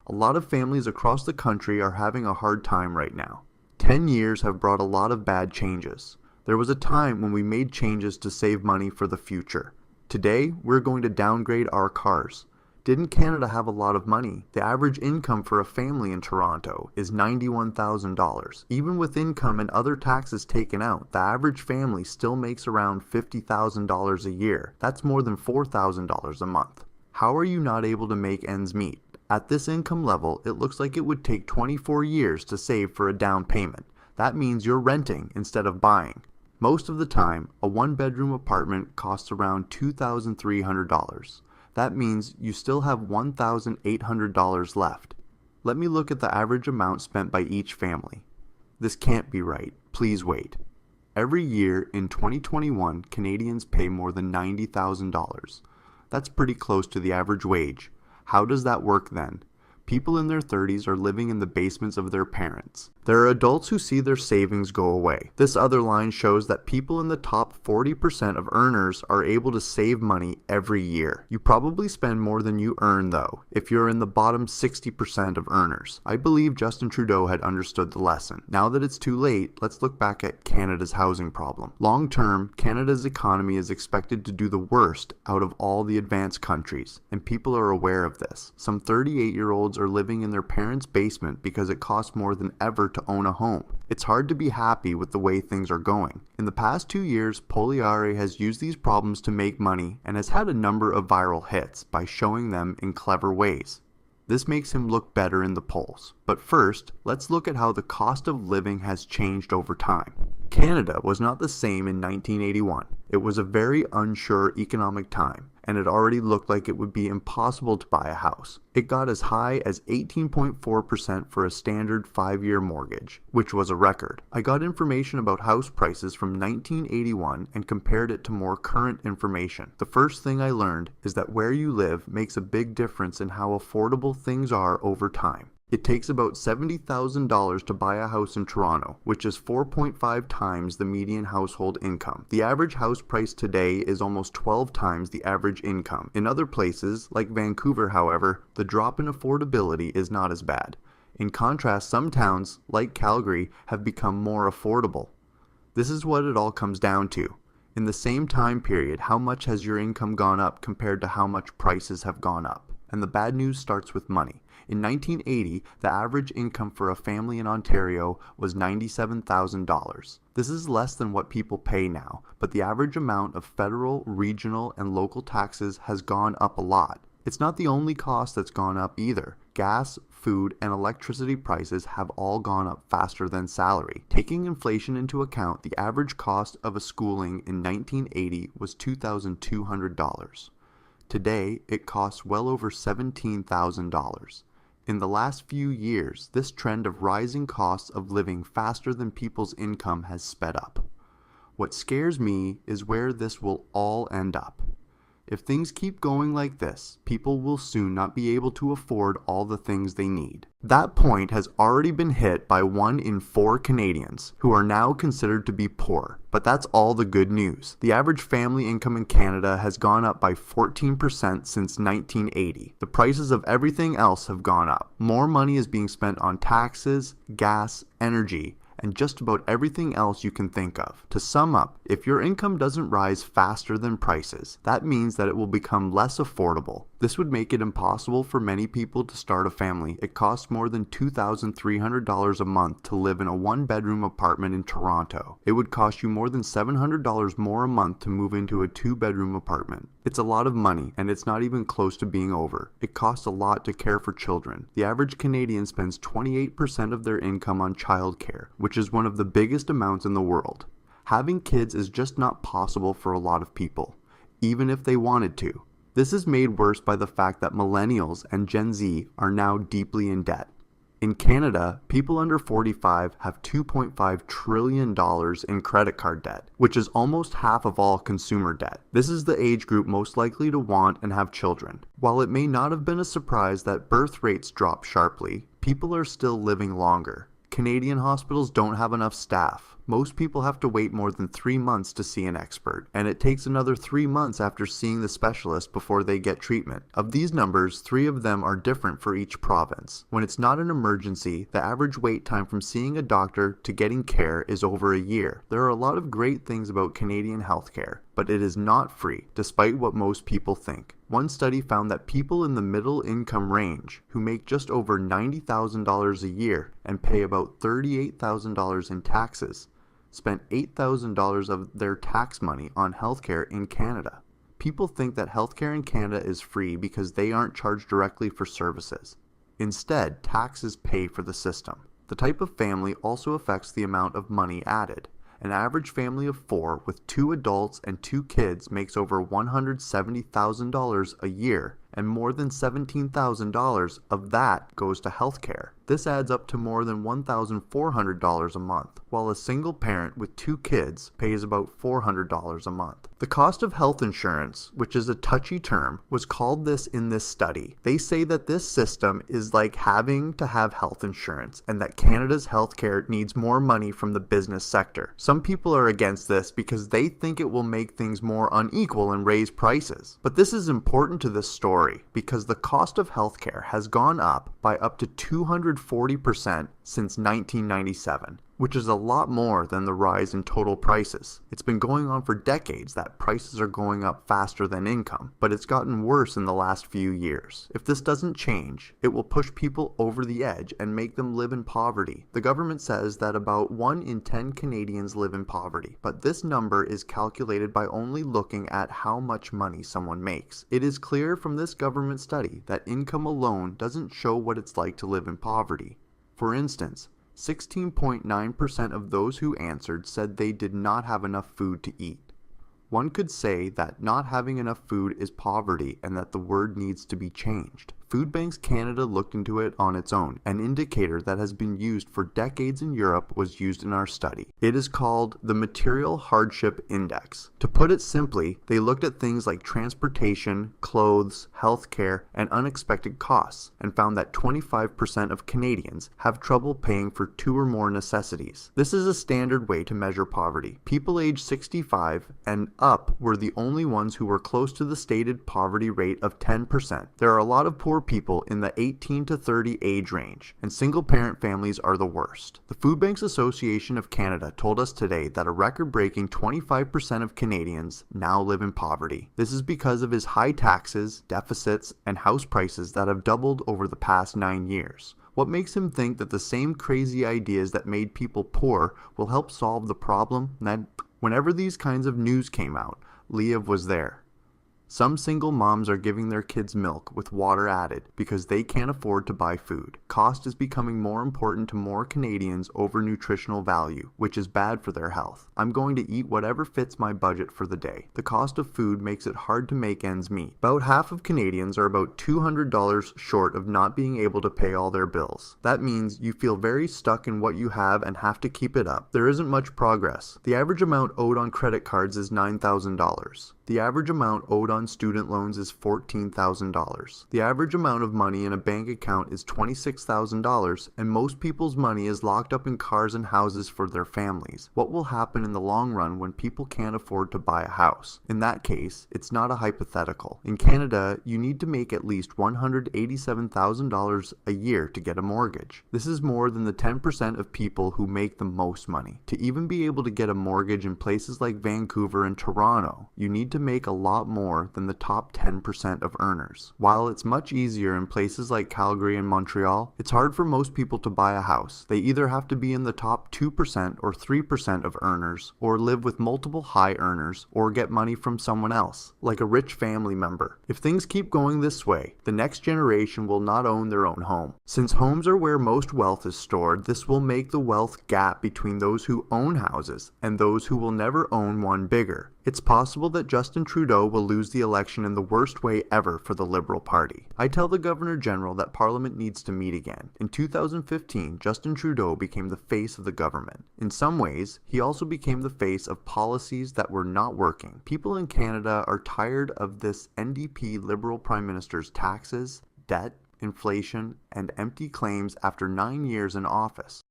A lot of families across the country are having a hard time right now. 10 years have brought a lot of bad changes. There was a time when we made changes to save money for the future. Today, we're going to downgrade our cars. Didn't Canada have a lot of money? The average income for a family in Toronto is $91,000. Even with income and other taxes taken out, the average family still makes around $50,000 a year. That's more than $4,000 a month. How are you not able to make ends meet? At this income level, it looks like it would take 24 years to save for a down payment. That means you're renting instead of buying. Most of the time, a one-bedroom apartment costs around $2,300. That means you still have $1,800 left. Let me look at the average amount spent by each family. This can't be right. Please wait. Every year in 2021, Canadians pay more than $90,000. That's pretty close to the average wage. How does that work then? People in their 30s are living in the basements of their parents. There are adults who see their savings go away. This other line shows that people in the top 40% of earners are able to save money every year. You probably spend more than you earn though, if you're in the bottom 60% of earners. I believe Justin Trudeau had understood the lesson. Now that it's too late, let's look back at Canada's housing problem. Long term, Canada's economy is expected to do the worst out of all the advanced countries, and people are aware of this. Some 38-year-olds are living in their parents' basement because it costs more than ever to own a home. It's hard to be happy with the way things are going. In the past 2 years, Poliari has used these problems to make money and has had a number of viral hits by showing them in clever ways. This makes him look better in the polls. But first, let's look at how the cost of living has changed over time. Canada was not the same in 1981. It was a very unsure economic time, and it already looked like it would be impossible to buy a house. It got as high as 18.4% for a standard 5-year mortgage, which was a record. I got information about house prices from 1981 and compared it to more current information. The first thing I learned is that where you live makes a big difference in how affordable things are over time. It takes about $70,000 to buy a house in Toronto, which is 4.5 times the median household income. The average house price today is almost 12 times the average income. In other places, like Vancouver, however, the drop in affordability is not as bad. In contrast, some towns, like Calgary, have become more affordable. This is what it all comes down to. In the same time period, how much has your income gone up compared to how much prices have gone up? And the bad news starts with money. In 1980, the average income for a family in Ontario was $97,000. This is less than what people pay now, but the average amount of federal, regional, and local taxes has gone up a lot. It's not the only cost that's gone up either. Gas, food, and electricity prices have all gone up faster than salary. Taking inflation into account, the average cost of a schooling in 1980 was $2,200. Today, it costs well over $17,000. In the last few years, this trend of rising costs of living faster than people's income has sped up. What scares me is where this will all end up. If things keep going like this, people will soon not be able to afford all the things they need. That point has already been hit by 1 in 4 Canadians, who are now considered to be poor. But that's all the good news. The average family income in Canada has gone up by 14% since 1980. The prices of everything else have gone up. More money is being spent on taxes, gas, energy, and just about everything else you can think of. To sum up, if your income doesn't rise faster than prices, that means that it will become less affordable. This would make it impossible for many people to start a family. It costs more than $2,300 a month to live in a one-bedroom apartment in Toronto. It would cost you more than $700 more a month to move into a 2-bedroom apartment. It's a lot of money, and it's not even close to being over. It costs a lot to care for children. The average Canadian spends 28% of their income on childcare, which is one of the biggest amounts in the world. Having kids is just not possible for a lot of people, even if they wanted to. This is made worse by the fact that millennials and Gen Z are now deeply in debt. In Canada, people under 45 have $2.5 trillion in credit card debt, which is almost half of all consumer debt. This is the age group most likely to want and have children. While it may not have been a surprise that birth rates dropped sharply, people are still living longer. Canadian hospitals don't have enough staff. Most people have to wait more than 3 months to see an expert, and it takes another 3 months after seeing the specialist before they get treatment. Of these numbers, 3 of them are different for each province. When it's not an emergency, the average wait time from seeing a doctor to getting care is over a year. There are a lot of great things about Canadian healthcare, but it is not free, despite what most people think. One study found that people in the middle income range, who make just over $90,000 a year and pay about $38,000 in taxes, spent $8,000 of their tax money on healthcare in Canada. People think that healthcare in Canada is free because they aren't charged directly for services. Instead, taxes pay for the system. The type of family also affects the amount of money added. An average family of 4 with 2 adults and 2 kids makes over $170,000 a year, and more than $17,000 of that goes to healthcare. This adds up to more than $1,400 a month, while a single parent with 2 kids pays about $400 a month. The cost of health insurance, which is a touchy term, was called this in this study. They say that this system is like having to have health insurance, and that Canada's healthcare needs more money from the business sector. Some people are against this because they think it will make things more unequal and raise prices. But this is important to this story because the cost of healthcare has gone up by up to 240% since 1997, which is a lot more than the rise in total prices. It's been going on for decades that prices are going up faster than income, but it's gotten worse in the last few years. If this doesn't change, it will push people over the edge and make them live in poverty. The government says that about 1 in 10 Canadians live in poverty, but this number is calculated by only looking at how much money someone makes. It is clear from this government study that income alone doesn't show what it's like to live in poverty. For instance, 16.9% of those who answered said they did not have enough food to eat. One could say that not having enough food is poverty and that the word needs to be changed. Food Banks Canada looked into it on its own. An indicator that has been used for decades in Europe was used in our study. It is called the Material Hardship Index. To put it simply, they looked at things like transportation, clothes, healthcare, and unexpected costs, and found that 25% of Canadians have trouble paying for 2 or more necessities. This is a standard way to measure poverty. People aged 65 and up were the only ones who were close to the stated poverty rate of 10%. There are a lot of poor people in the 18 to 30 age range, and single-parent families are the worst. The Food Banks Association of Canada told us today that a record-breaking 25% of Canadians now live in poverty. This is because of his high taxes, deficits, and house prices that have doubled over the past 9 years. What makes him think that the same crazy ideas that made people poor will help solve the problem? Whenever these kinds of news came out, Liev was there. Some single moms are giving their kids milk with water added because they can't afford to buy food. Cost is becoming more important to more Canadians over nutritional value, which is bad for their health. I'm going to eat whatever fits my budget for the day. The cost of food makes it hard to make ends meet. About half of Canadians are about $200 short of not being able to pay all their bills. That means you feel very stuck in what you have and have to keep it up. There isn't much progress. The average amount owed on credit cards is $9,000. The average amount owed on student loans is $14,000. The average amount of money in a bank account is $26,000, and most people's money is locked up in cars and houses for their families. What will happen in the long run when people can't afford to buy a house? In that case, it's not a hypothetical. In Canada, you need to make at least $187,000 a year to get a mortgage. This is more than the 10% of people who make the most money. To even be able to get a mortgage in places like Vancouver and Toronto, you need to make a lot more than the top 10% of earners. While it's much easier in places like Calgary and Montreal, it's hard for most people to buy a house. They either have to be in the top 2% or 3% of earners, or live with multiple high earners, or get money from someone else, like a rich family member. If things keep going this way, the next generation will not own their own home. Since homes are where most wealth is stored, this will make the wealth gap between those who own houses and those who will never own one bigger. It's possible that Justin Trudeau will lose the election in the worst way ever for the Liberal Party. I tell the Governor General that Parliament needs to meet again. In 2015, Justin Trudeau became the face of the government. In some ways, he also became the face of policies that were not working. People in Canada are tired of this NDP Liberal Prime Minister's taxes, debt, inflation, and empty claims after 9 years in office.